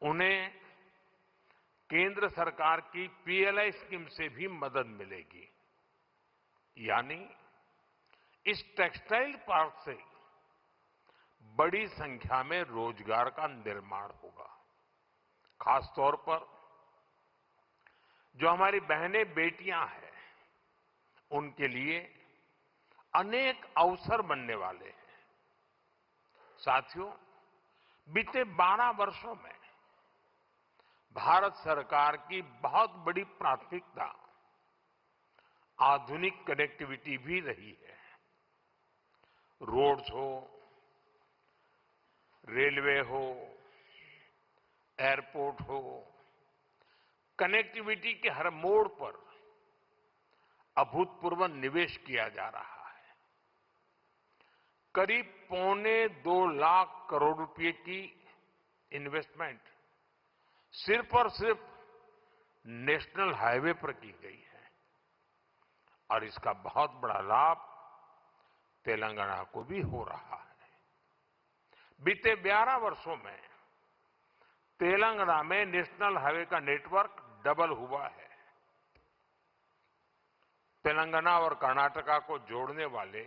उन्हें केंद्र सरकार की पीएलआई स्कीम से भी मदद मिलेगी। यानी इस टेक्सटाइल पार्क से बड़ी संख्या में रोजगार का निर्माण होगा। खासतौर पर जो हमारी बहनें बेटियां हैं, उनके लिए अनेक अवसर बनने वाले हैं। साथियों, बीते 12 वर्षों में भारत सरकार की बहुत बड़ी प्राथमिकता आधुनिक कनेक्टिविटी भी रही है। रोड्स हो, रेलवे हो, एयरपोर्ट हो, कनेक्टिविटी के हर मोड़ पर अभूतपूर्व निवेश किया जा रहा है। करीब 2.25 लाख करोड़ रुपए की इन्वेस्टमेंट सिर्फ और सिर्फ नेशनल हाईवे पर की गई है और इसका बहुत बड़ा लाभ तेलंगाना को भी हो रहा है। बीते 11 वर्षों में तेलंगाना में नेशनल हाईवे का नेटवर्क डबल हुआ है। तेलंगाना और कर्नाटका को जोड़ने वाले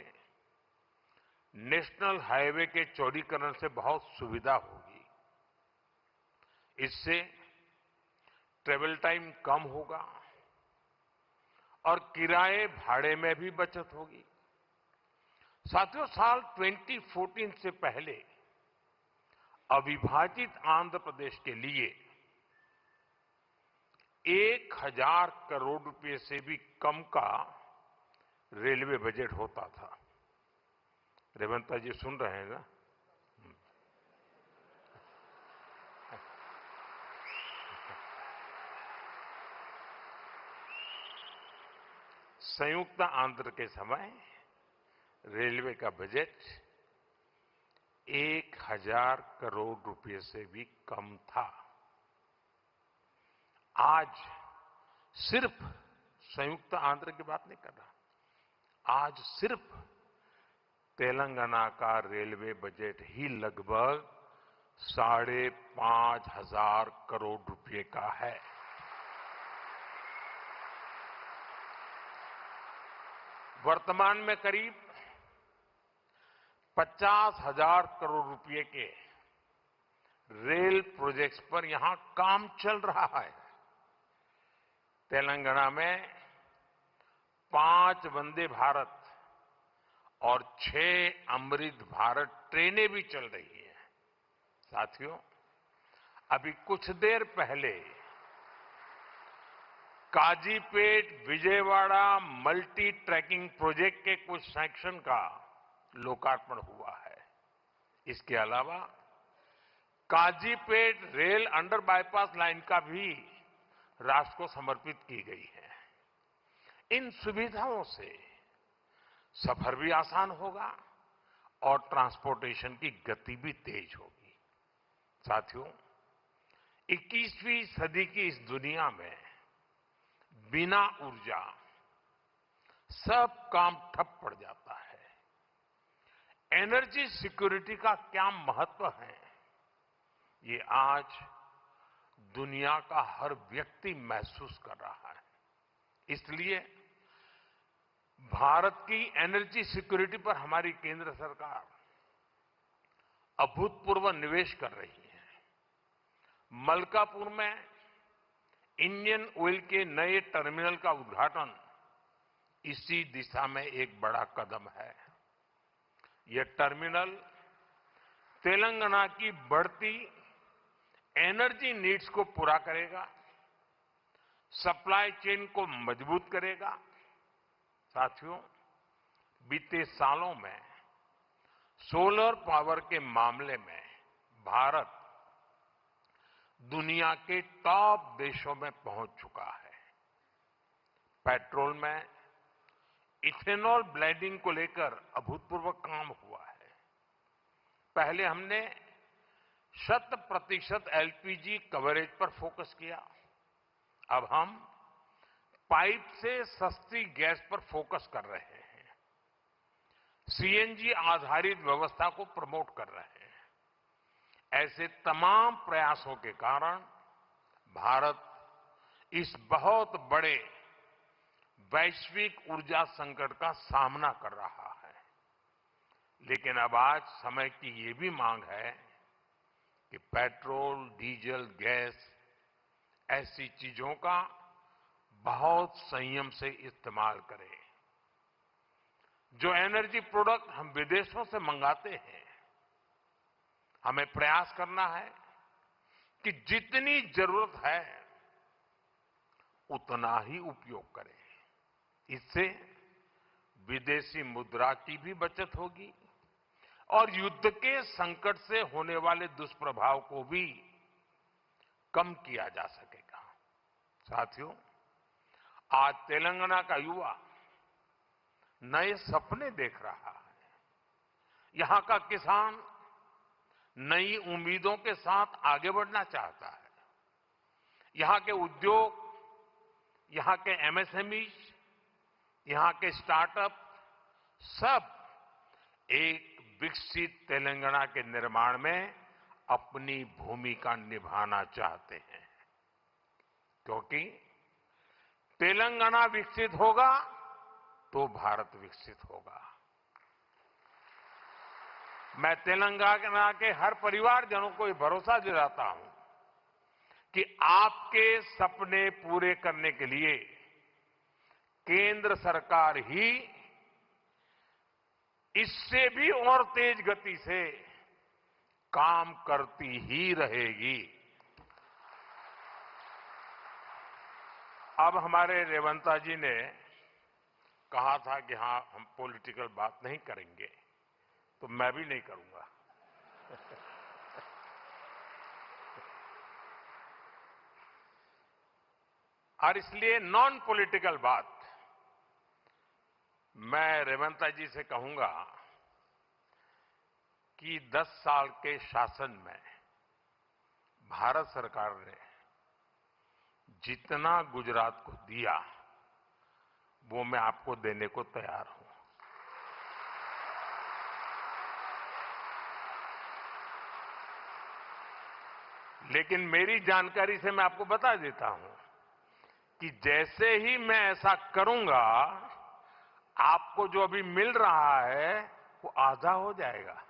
नेशनल हाईवे के चौड़ीकरण से बहुत सुविधा होगी। इससे ट्रेवल टाइम कम होगा और किराए भाड़े में भी बचत होगी। साथियों, साल 2014 से पहले अविभाजित आंध्र प्रदेश के लिए 1000 करोड़ रुपए से भी कम का रेलवे बजट होता था। रेवंता जी सुन रहे हैं ना? संयुक्त आंध्र के समय रेलवे का बजट 1000 करोड़ रुपए से भी कम था। आज सिर्फ संयुक्त आंध्र की बात नहीं कर रहा, आज सिर्फ तेलंगाना का रेलवे बजट ही लगभग 5,500 करोड़ रुपए का है। वर्तमान में करीब 50,000 करोड़ रुपए के रेल प्रोजेक्ट्स पर यहां काम चल रहा है। तेलंगाना में 5 वंदे भारत और 6 अमृत भारत ट्रेनें भी चल रही हैं। साथियों, अभी कुछ देर पहले Kazipet Vijayawada multi tracking project के कुछ सेक्शन का लोकार्पण हुआ है। इसके अलावा Kazipet rail under bypass line का भी राष्ट्र को समर्पित की गई है। इन सुविधाओं से सफर भी आसान होगा और ट्रांसपोर्टेशन की गति भी तेज होगी। साथियों, 21वीं सदी की इस दुनिया में बिना ऊर्जा सब काम ठप पड़ जाता है। एनर्जी सिक्योरिटी का क्या महत्व है, ये आज दुनिया का हर व्यक्ति महसूस कर रहा है। इसलिए भारत की एनर्जी सिक्योरिटी पर हमारी केंद्र सरकार अभूतपूर्व निवेश कर रही है। मलकापुर में इंडियन ऑयल के नए टर्मिनल का उद्घाटन इसी दिशा में एक बड़ा कदम है। यह टर्मिनल तेलंगाना की बढ़ती एनर्जी नीड्स को पूरा करेगा, सप्लाई चेन को मजबूत करेगा। साथियों, बीते सालों में सोलर पावर के मामले में भारत दुनिया के टॉप देशों में पहुंच चुका है। पेट्रोल में इथेनॉल ब्लेंडिंग को लेकर अभूतपूर्व काम हुआ है। पहले हमने 100% एलपीजी कवरेज पर फोकस किया। अब हम पाइप से सस्ती गैस पर फोकस कर रहे हैं। सीएनजी आधारित व्यवस्था को प्रमोट कर रहे हैं। ऐसे तमाम प्रयासों के कारण भारत इस बहुत बड़े वैश्विक ऊर्जा संकट का सामना कर रहा है। लेकिन अब आज समय की ये भी मांग है कि पेट्रोल, डीजल, गैस ऐसी चीजों का बहुत संयम से इस्तेमाल करें। जो एनर्जी प्रोडक्ट हम विदेशों से मंगाते हैं, हमें प्रयास करना है कि जितनी जरूरत है उतना ही उपयोग करें। इससे विदेशी मुद्रा की भी बचत होगी और युद्ध के संकट से होने वाले दुष्प्रभाव को भी कम किया जा सकेगा। साथियों, आज तेलंगाना का युवा नए सपने देख रहा है। यहां का किसान नई उम्मीदों के साथ आगे बढ़ना चाहता है। यहां के उद्योग, यहां के एमएसएमई, यहां के स्टार्टअप सब एक विकसित तेलंगाना के निर्माण में अपनी भूमिका निभाना चाहते हैं, क्योंकि तेलंगाना विकसित होगा तो भारत विकसित होगा। मैं तेलंगाना के हर परिवारजनों को ये भरोसा दिलाता हूं कि आपके सपने पूरे करने के लिए केंद्र सरकार ही इससे भी और तेज गति से काम करती ही रहेगी। अब हमारे रेवंता जी ने कहा था कि हां, हम पॉलिटिकल बात नहीं करेंगे, तो मैं भी नहीं करूंगा। और इसलिए नॉन पॉलिटिकल बात मैं रेवंता जी से कहूंगा कि 10 साल के शासन में भारत सरकार ने जितना गुजरात को दिया वो मैं आपको देने को तैयार हूं। लेकिन मेरी जानकारी से मैं आपको बता देता हूं कि जैसे ही मैं ऐसा करूंगा, आपको जो अभी मिल रहा है वो आधा हो जाएगा।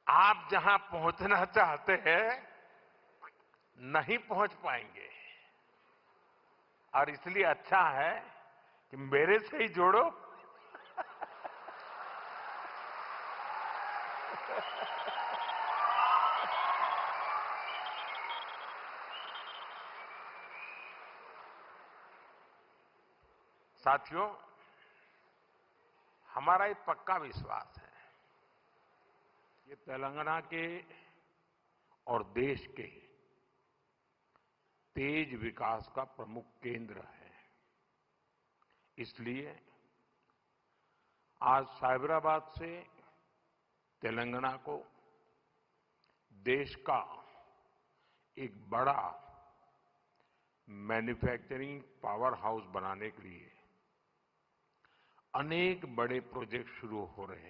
आप जहां पहुंचना चाहते हैं नहीं पहुंच पाएंगे, और इसलिए अच्छा है कि मेरे से ही जोड़ो। साथियों, हमारा एक पक्का विश्वास है कि तेलंगाना के और देश के तेज विकास का प्रमुख केंद्र है। इसलिए आज साइबराबाद से तेलंगाना को देश का एक बड़ा मैन्युफैक्चरिंग पावर हाउस बनाने के लिए अनेक बड़े प्रोजेक्ट शुरू हो रहे हैं।